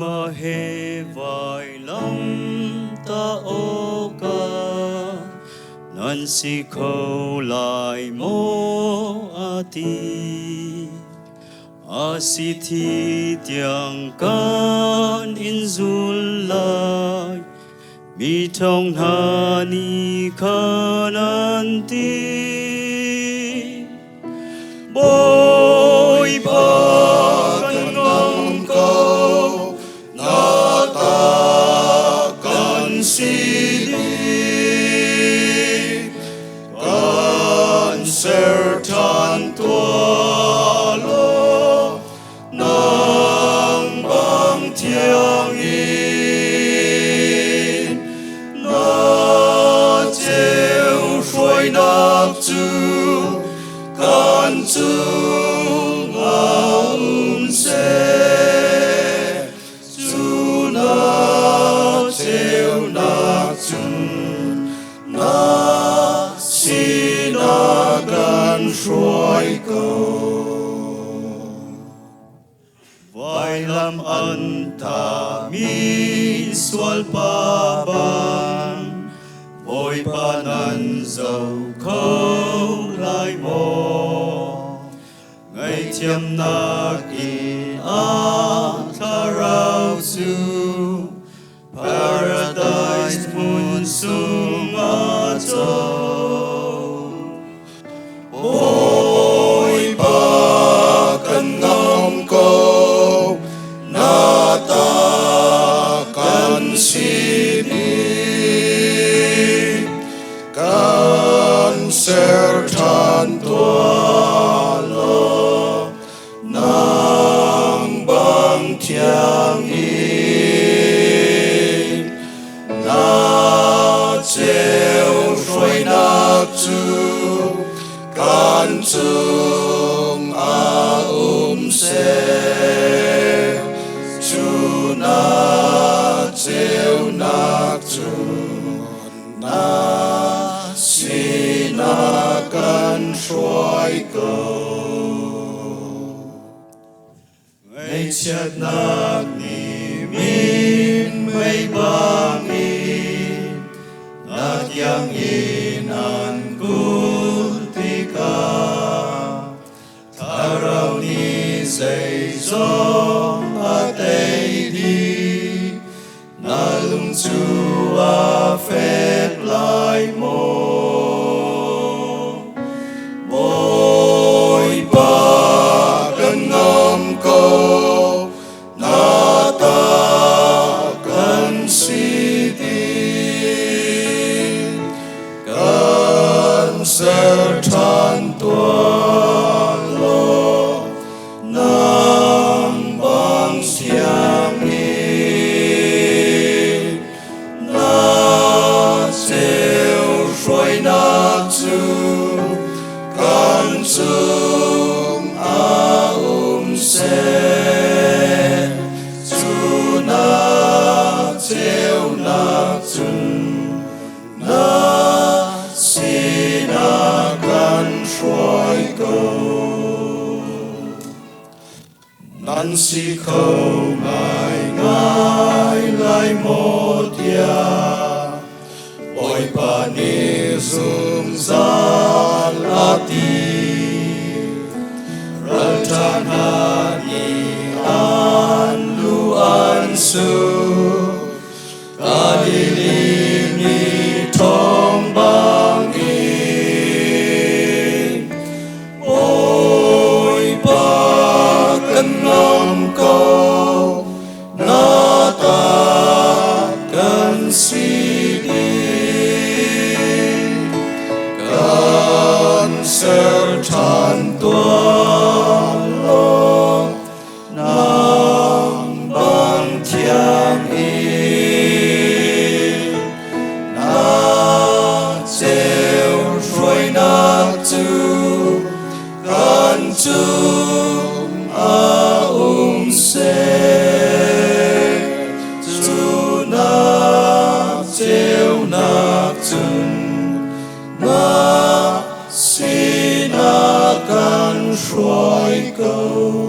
mà hề vài lắm ta ô ca nan si khâu lại mô a ti a si thi tiang kan in zul lai mi thong ha ni kanan ti boy pa kan ngom ko na ta kan si đi kan sertan tua lo nang bang thiang in na treo phôi nắp chu kan chung se chu na treo nắp chung na si na kan soi câu vai lam an ta mi sual pa ban boy pa nan dầu khâu lại mò ngày thiêm na kỳ a tha rau su paradise moon sung a châu boy pa kan ngom ko na ta kan si đi kan sertan tua lo nang bang thiang in na treo phôi nắp chu kan chung a se chu na treo nắp chu na si na kan soi câu ngày chết nạc ni min mây ba min nạc yang in an kultika tha rau ni say gió a tây đi na lung chu a phép lại mô boy pa kan ngom ko na ta kan si đi kan sertan tua lo nang bang siang in na treo phôi nắp chu kan chung a se chu na treo nắp chung na si na kan soi câu nan si khâu ngài ngài lại một tia boy pa ni zum zal ati ratan hani an lu an su kadili ni thong bang in boy pa kan ngom ko na ta kan si kan sertan tua lo nang bang thiang in na treo phôi nắp chu kan chung a se chu na treo nắp chung na si na kan soi câu